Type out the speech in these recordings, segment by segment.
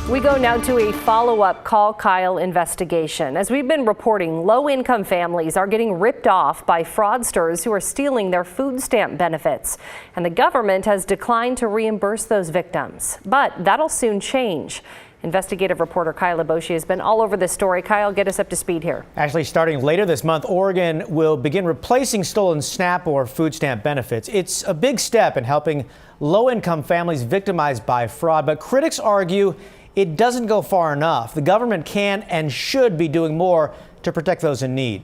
We go now to a follow-up Call Kyle investigation. As we've been reporting, low-income families are getting ripped off by fraudsters who are stealing their food stamp benefits. And the government has declined to reimburse those victims. But that'll soon change. Investigative reporter Kyle Aboshi has been all over this story. Kyle, get us up to speed here. Actually, starting later this month, Oregon will begin replacing stolen SNAP or food stamp benefits. It's a big step in helping low-income families victimized by fraud, but critics argue it doesn't go far enough. The government can and should be doing more to protect those in need.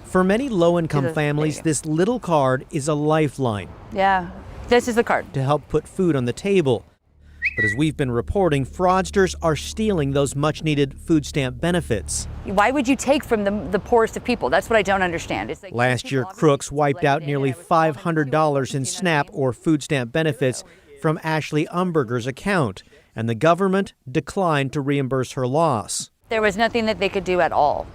For many low-income families, this little card is a lifeline. Yeah, this is the card. To help put food on the table. But as we've been reporting, fraudsters are stealing those much-needed food stamp benefits. Why would you take from the poorest of people? That's what I don't understand. It's like last year, crooks wiped out nearly $500 in SNAP or food stamp benefits from Ashley Umberger's account, and the government declined to reimburse her loss. There was nothing that they could do at all.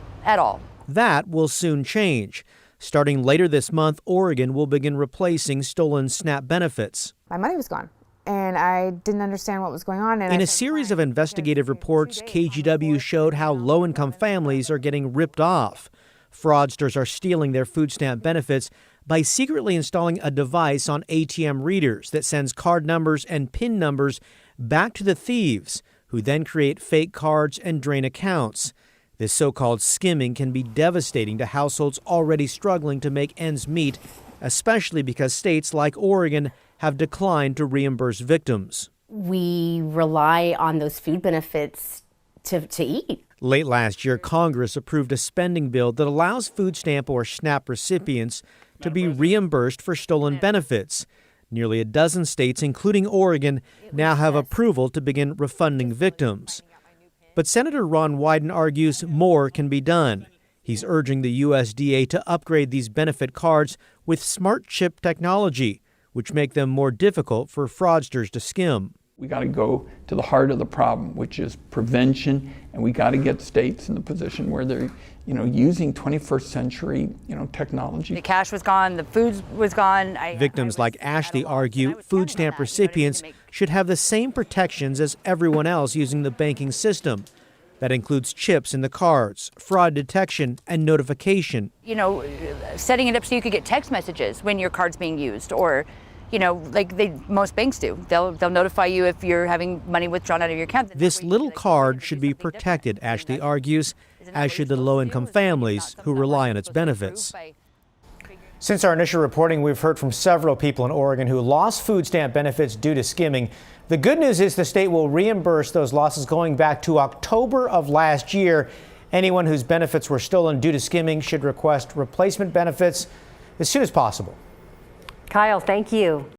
That will soon change. Starting later this month, Oregon will begin replacing stolen SNAP benefits. My money was gone, and I didn't understand what was going on. And in a series of investigative reports, KGW showed how low-income families are getting ripped off. Fraudsters are stealing their food stamp benefits by secretly installing a device on ATM readers that sends card numbers and PIN numbers back to the thieves, who then create fake cards and drain accounts. This so-called skimming can be devastating to households already struggling to make ends meet, especially because states like Oregon have declined to reimburse victims. We rely on those food benefits to eat. Late last year, Congress approved a spending bill that allows food stamp or SNAP recipients to be reimbursed for stolen benefits. Nearly a dozen states, including Oregon, now have approval to begin refunding victims. But Senator Ron Wyden argues more can be done. He's urging the USDA to upgrade these benefit cards with smart chip technology, which make them more difficult for fraudsters to skim. We got to go to the heart of the problem, which is prevention, and we got to get states in the position where they're, using 21st century, technology. The cash was gone, the food was gone. Victims like Ashley argue food stamp recipients should have the same protections as everyone else using the banking system. That includes chips in the cards, fraud detection, and notification. Setting it up so you could get text messages when your card's being used, or like most banks do. They'll notify you if you're having money withdrawn out of your account. This little card should be protected, Ashley argues, as should the low-income families who rely on its benefits. Since our initial reporting, we've heard from several people in Oregon who lost food stamp benefits due to skimming. The good news is the state will reimburse those losses going back to October of last year. Anyone whose benefits were stolen due to skimming should request replacement benefits as soon as possible. Kyle, thank you.